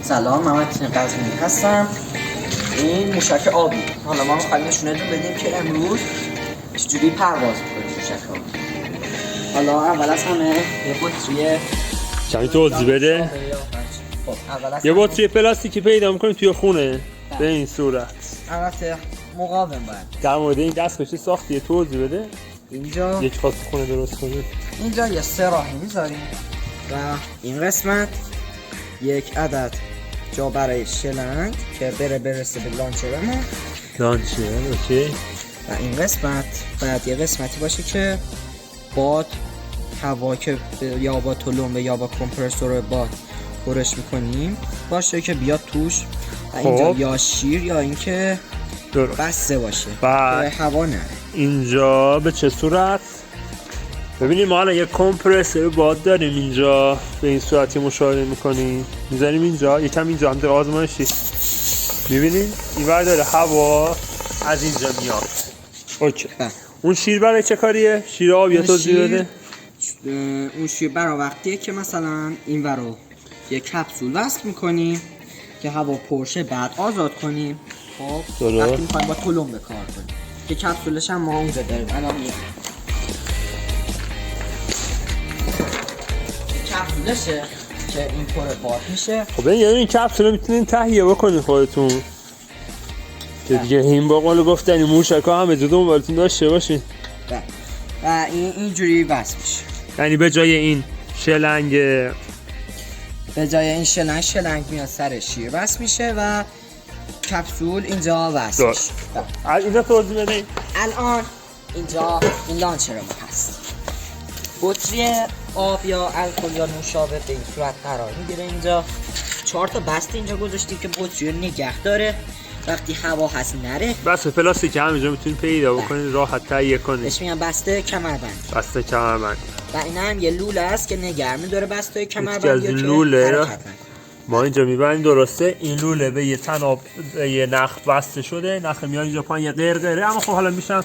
سلام، محمد قزوینی هستم. این موشک آبی. حالا ما می‌خوایم نشونتون بدیم که امروز چجوری پرواز می‌کنه موشک آبی. حالا اول از همه یه بطری کمی توضیح بده. خب یه بطری پلاستیکی پیدا می‌کنیم توی خونه به این صورت. البته مقاوم باید. در مورد این دستگاه ساختی توضیح بده. اینجا یک خاص خونه درست کنید. اینجا یه سراحی می‌ذاریم و این قسمت یک عدد جا برای شلنگ که برسه به لانچرمون. لانچر اوکی. و این قسمت باید یه قسمتی باشه که باد هوا که یا با تلمبه یا با کمپرسور باد پرش میکنیم باشه که بیاد توش و اینجا یا شیر یا اینکه بسته باشه که هوا نره. اینجا به چه صورت؟ ببینیم ما الان یه کمپرسور باد داریم اینجا به این صورتی مشاهده میکنیم. میذاریم اینجا یکم اینجا هم در آزمایشی میبینیم این ور داره هوا از اینجا میاد. اوکی. اون شیر برای چه کاریه؟ شیر آبی توضیح بده. اون شیر برای وقتیه که مثلا این ور رو یه کپسول وصل میکنیم که هوا پرشه بعد آزاد کنیم. خب وقتی میخوایم با تلمبه کار کنیم که کپسولش هم ما اونجا داریم. الان میاد کپسولشه که این پر باد میشه. خب این کپسول میتونین تهیه بکنین خودتون که دیگه این با قول گفتنی موشک‌ها همه جدون بالتون داشته باشین و اینجوری وصل میشه. یعنی به جای این شلنگ شلنگ میاد سر شیر وصل میشه و کپسول اینجا وصل میشه. اینجا توضیح بده. الان اینجا این لانچر ما هست. بطری آب یا الکل یا نوشابه به این صورت قرار میگیره. اینجا 4 تا بسته اینجا گذاشتیم که بطری رو نگه داره وقتی هوا هست نره. بسته پلاستیکی همینجا میتونید پیدا بکنید راحت تهیه کنید. بهش میگن بسته کمربند. بسته کمربند. و این هم یه لوله است که نگه می‌داره بسته کمربند یا که لوله ما اینجا میبریم. درسته این لوله به یه تناب یه نخ بسته شده. نخ میاد اینجا پایین یه قرقره. اما خب حالا میشم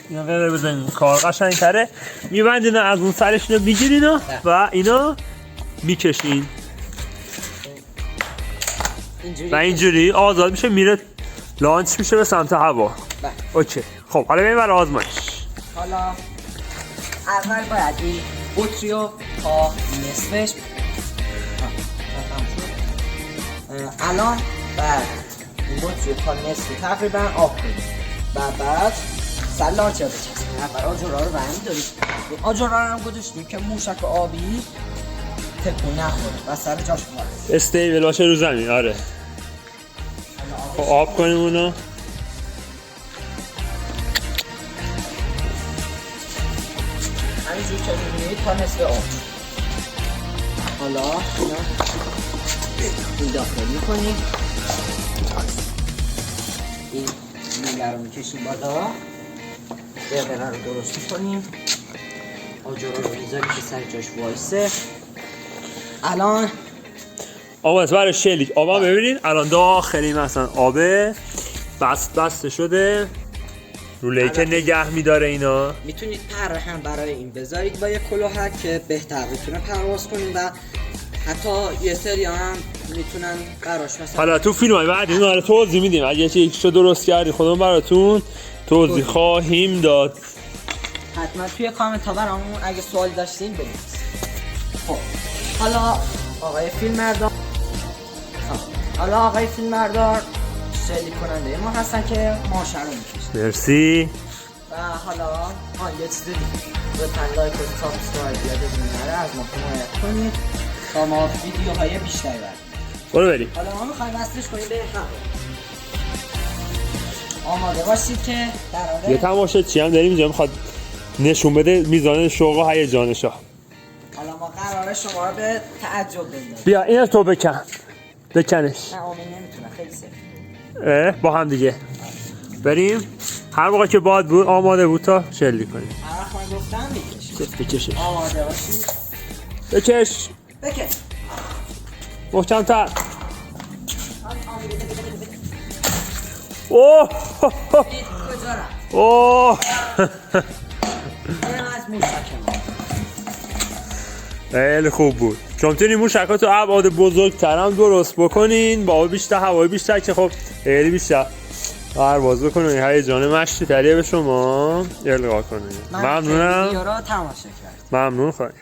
این قرقره بزنین کار قشنگ‌تره. میبندین از اون سرش رو میگیرین و اینا میکشین و اینجوری آزاد میشه میره لانچ میشه به سمت هوا. اوکی. خب حالا بریم برای آزمایش. حالا اول باید این بطری رو تا نصفش الان بعد این بطری رو تا نصفی تقریبا آب کنیم و بعد سر لانچر بچسبیم. اول آجرها رو برمی داریم. آجرها رو هم گذاشتیم که موشک آبی تکون نخوره و سر جاش باره استیبل باشه رو زمین. آره خب آب کنیم اونو. همینجور که می‌بینید تا نصف آب. حالا این داخل می‌کنیم. این لوله رو می‌کشیم بالا. قرقره رو درست می‌کنیم. آجرها رو می‌ذاریم که سر جاش وایسه. الان آب است برای شلیک. آبا ببینید الان داخلی مثلا آبه بسته شده. لوله‌ای که نگه می‌داره اینا. میتونید پر هم برای این بذارید با یه کلاهک که بهتر بتونه پرواز کنیم و حتی یه سری هم میتونن قراش مثلا. حالا تو فیلم‌های بعد اینا رو توضیح میدیم. اگه یکیشو درست کردی خودمون براتون توضیح خواهیم داد. حتما توی کامنت ها برامون اگه سوال داشتین بنویسید. خب حالا آقای فیلمبردار شلیک کننده ما هستن که ماشه رو میکشن. مرسی. و حالا یه چیز دیگه لطفاً لایک و سابسکرایب یادتون نره از ما حمایت کنید تا ما ویدیوهای بیشتری بریم. برو بریم. حالا ما می‌خوایم وصلش کنیم به هوا. آماده باشید که در یه تماشاچی هم داریم اینجا میخواد نشون بده میزان شوق و هیجانشو. حالا ما قراره شما رو به تعجب بندازیم. بیا اینو تو بکنش. نه آمین نمیتونه خیلی سخته. با هم دیگه بریم. هر موقع که باد بود آماده بود تا شلیک کنیم. هر وقت من گفتم بکش. بکشش. آماده باشید. بکش. محکم‌تر. اوه کجا رفت؟ اوه این از موشک ما. خیلی خوب بود. شما میتونین موشکات رو ابعاد بزرگتر هم درست بکنین با آب بیشتر، هوای بیشتر که خب خیلی بیشتر پرواز بکنین. هیجان مشتی تریه به شما القا کنین. ممنونم. ویدیو رو تماشا کردم. ممنون خواهیم.